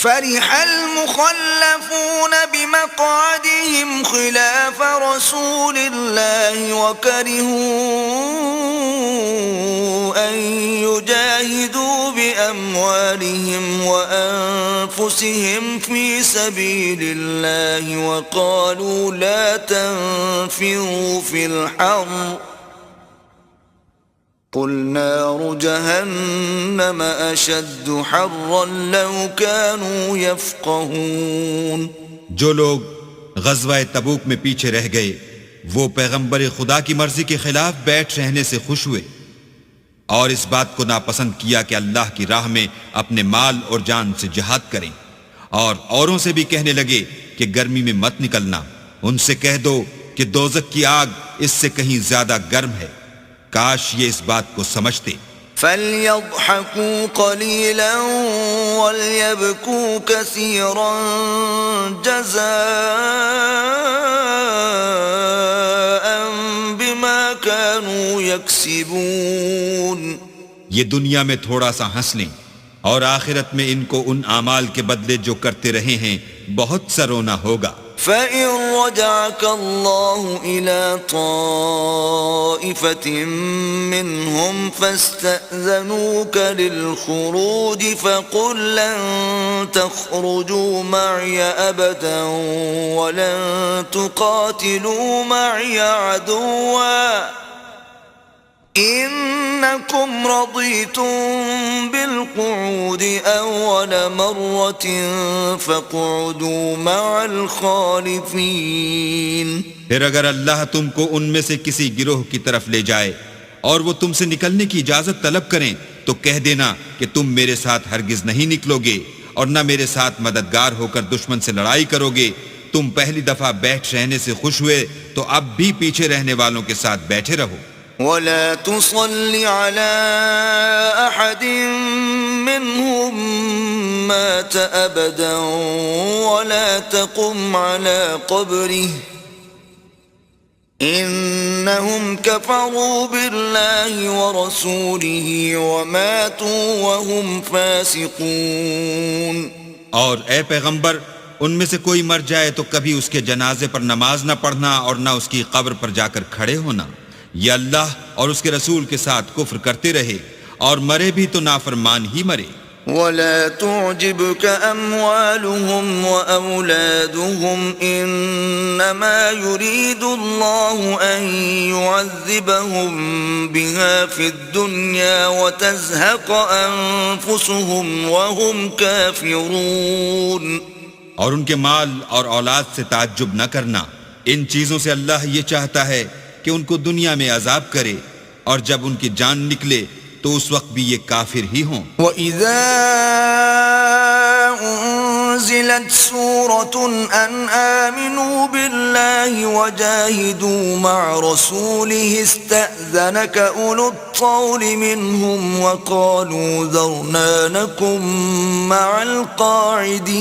فرح المخلفون بمقعدهم خلاف رسول الله وكرهوا أن يجاهدوا بأموالهم وأنفسهم في سبيل الله وقالوا لا تنفروا في الحر قل نار جہنم اشد حرا لو كانوا يفقهون۔ جو لوگ غزوہ تبوک میں پیچھے رہ گئے وہ پیغمبر خدا کی مرضی کے خلاف بیٹھ رہنے سے خوش ہوئے اور اس بات کو ناپسند کیا کہ اللہ کی راہ میں اپنے مال اور جان سے جہاد کریں، اور اوروں سے بھی کہنے لگے کہ گرمی میں مت نکلنا۔ ان سے کہہ دو کہ دوزخ کی آگ اس سے کہیں زیادہ گرم ہے، کاش یہ اس بات کو سمجھتے۔ فَلْيَضْحَكُوا قَلِيلًا وَلْيَبْكُوا كَثِيرًا جَزَاءً بِمَا كَانُوا يَكْسِبُونَ۔ یہ دنیا میں تھوڑا سا ہنس لیں اور آخرت میں ان کو ان اعمال کے بدلے جو کرتے رہے ہیں بہت سا رونا ہوگا۔ فَإِن رَّجَعَكَ اللَّهُ إِلَىٰ طَائِفَةٍ مِّنْهُمْ فَاسْتَأْذَنُوكَ لِلْخُرُوجِ فَقُل لَّن تَخْرُجُوا مَعِيَ أَبَدًا وَلَن تُقَاتِلُوا مَعِيَ عَدُوًّا إِنَّكُمْ رَضِيتُم بِالْقُعُودِ أَوَّلَ مَرَّةٍ فَاقْعُدُوا مَعَ الْخَالِفِينَ۔ پھر اگر اللہ تم کو ان میں سے کسی گروہ کی طرف لے جائے اور وہ تم سے نکلنے کی اجازت طلب کریں تو کہہ دینا کہ تم میرے ساتھ ہرگز نہیں نکلو گے اور نہ میرے ساتھ مددگار ہو کر دشمن سے لڑائی کرو گے۔ تم پہلی دفعہ بیٹھ رہنے سے خوش ہوئے تو اب بھی پیچھے رہنے والوں کے ساتھ بیٹھے رہو۔ وَلَا تُصَلِّ عَلَىٰ أَحَدٍ مِّنْهُم مَّاتَ أَبَدًا وَلَا تَقُمْ عَلَىٰ قَبْرِهِ إِنَّهُمْ كَفَرُوا بِاللَّهِ وَرَسُولِهِ وَمَاتُوا وَهُمْ فَاسِقُونَ۔ اور اے پیغمبر ان میں سے کوئی مر جائے تو کبھی اس کے جنازے پر نماز نہ پڑھنا اور نہ اس کی قبر پر جا کر کھڑے ہونا۔ یہ اللہ اور اس کے رسول کے ساتھ کفر کرتے رہے اور مرے بھی تو نافرمان ہی مرے۔ وَلَا تُعْجِبْكَ أَمْوَالُهُمْ وَأَوْلَادُهُمْ إِنَّمَا يُرِيدُ اللَّهُ أَن يُعَذِّبَهُم بِهَا فِي الدُّنْيَا وَتَزْهَقَ أَنفُسُهُمْ وَهُمْ كَافِرُونَ۔ اور ان کے مال اور اولاد سے تعجب نہ کرنا، ان چیزوں سے اللہ یہ چاہتا ہے کہ ان کو دنیا میں عذاب کرے اور جب ان کی جان نکلے تو اس وقت بھی یہ کافر ہی ہوں۔ وَإِذَا أُنزِلَتْ سُورَةٌ أَنْ آمِنُوا بِاللَّهِ وَجَاهِدُوا مَعَ رَسُولِهِ اسْتَأْذَنَكَ أُولُو الطَّوْلِ مِنْهُمْ وَقَالُوا ذَرْنَا نَكُن مَّعَ الْقَاعِدِينَ۔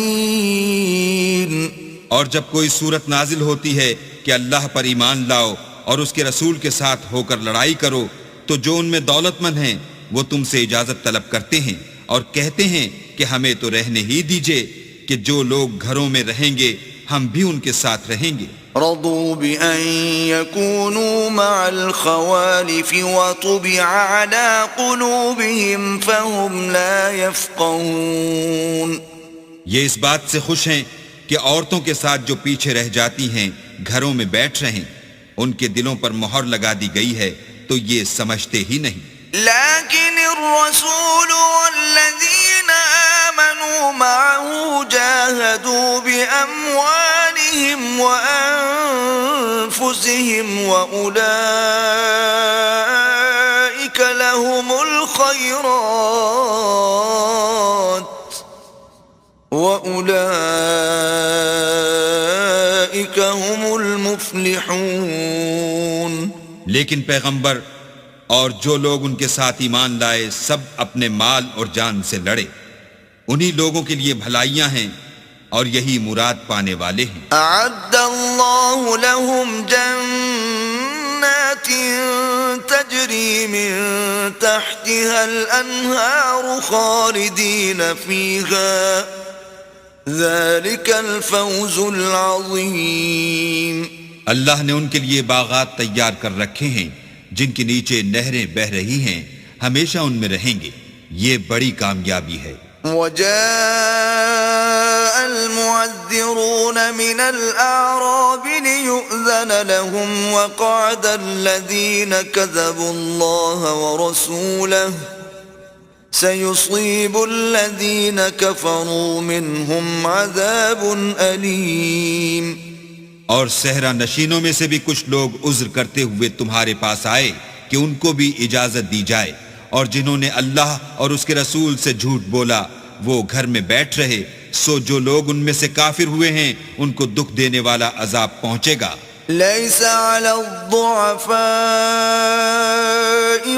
اور جب کوئی صورت نازل ہوتی ہے کہ اللہ پر ایمان لاؤ اور اس کے رسول کے ساتھ ہو کر لڑائی کرو تو جو ان میں دولت مند ہیں وہ تم سے اجازت طلب کرتے ہیں اور کہتے ہیں کہ ہمیں تو رہنے ہی دیجئے کہ جو لوگ گھروں میں رہیں گے ہم بھی ان کے ساتھ رہیں گے۔ رضوا بأن يكونوا مع الخوالف وطبع على قلوبهم فهم لا يفقهون۔ یہ اس بات سے خوش ہیں کہ عورتوں کے ساتھ جو پیچھے رہ جاتی ہیں گھروں میں بیٹھ رہیں، ان کے دلوں پر مہر لگا دی گئی ہے تو یہ سمجھتے ہی نہیں۔ لیکن الرسول والذین آمنوا معه جاہدوا بأموالهم وأنفسهم وأولئک لهم الخیرات وأولئک هم المفلحون۔ لیکن پیغمبر اور جو لوگ ان کے ساتھ ایمان لائے سب اپنے مال اور جان سے لڑے، انہی لوگوں کے لیے بھلائیاں ہیں اور یہی مراد پانے والے ہیں۔ اعد اللہ لهم جنات تجری من تحتها الانہار خالدین فیہا ذلك الفوز العظيم. اللہ نے ان کے لیے باغات تیار کر رکھے ہیں جن کے نیچے نہریں بہ رہی ہیں، ہمیشہ ان میں رہیں گے، یہ بڑی کامیابی ہے. وجاء المعذرون من الأعراب ليؤذن لهم وقعد الذين كذبوا الله ورسوله سيصيب الذين كفروا منهم عذاب أليم. اور صحرا نشینوں میں سے بھی کچھ لوگ عذر کرتے ہوئے تمہارے پاس آئے کہ ان کو بھی اجازت دی جائے، اور جنہوں نے اللہ اور اس کے رسول سے جھوٹ بولا وہ گھر میں بیٹھ رہے، سو جو لوگ ان میں سے کافر ہوئے ہیں ان کو دکھ دینے والا عذاب پہنچے گا. ليس على الضعفاء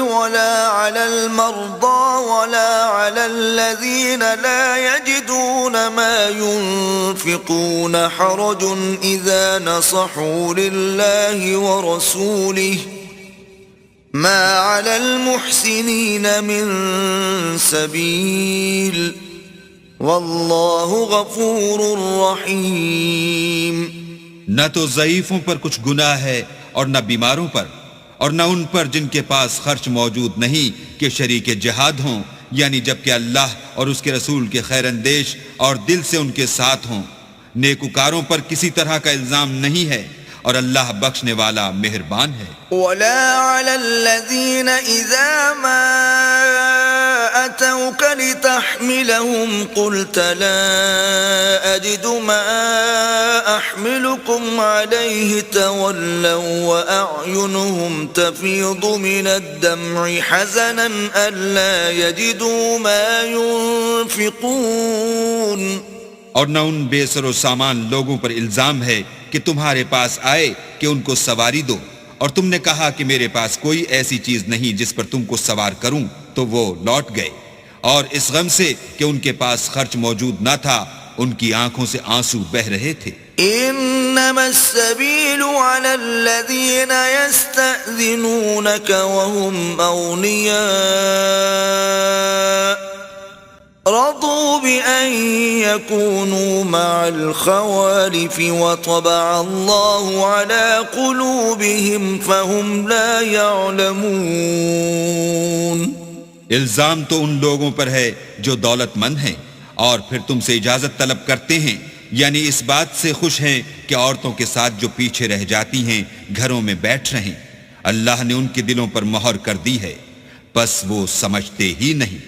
ولا على المرضى ولا على الذين لا يجدون ما ينفقون حرج إذا نصحوا لله ورسوله ما على المحسنين من سبيل والله غفور رحيم. نہ تو ضعیفوں پر کچھ گناہ ہے اور نہ بیماروں پر، اور نہ ان پر جن کے پاس خرچ موجود نہیں کہ شریک جہاد ہوں، یعنی جبکہ اللہ اور اس کے رسول کے خیر اندیش اور دل سے ان کے ساتھ ہوں. نیکوکاروں پر کسی طرح کا الزام نہیں ہے اور اللہ بخشنے والا مہربان ہے. ولا على الذين إذا ما أتوك لتحملهم قلت لا أجد ما أحملكم عليه تولوا وأعينهم تفيض من الدمع حزنا ألا يجدوا ما ينفقون. اور نہ ان بے سر و سامان لوگوں پر الزام ہے کہ تمہارے پاس آئے کہ ان کو سواری دو، اور تم نے کہا کہ میرے پاس کوئی ایسی چیز نہیں جس پر تم کو سوار کروں، تو وہ لوٹ گئے، اور اس غم سے کہ ان کے پاس خرچ موجود نہ تھا ان کی آنکھوں سے آنسو بہ رہے تھے. انما السبيل على الذين يستأذنونك وهم أغنياء رضوا بأن يكونوا مع الخوالف وطبع الله على قلوبهم فهم لا يعلمون. الزام تو ان لوگوں پر ہے جو دولت مند ہیں اور پھر تم سے اجازت طلب کرتے ہیں، یعنی اس بات سے خوش ہیں کہ عورتوں کے ساتھ جو پیچھے رہ جاتی ہیں گھروں میں بیٹھ رہیں. اللہ نے ان کے دلوں پر مہر کر دی ہے، پس وہ سمجھتے ہی نہیں.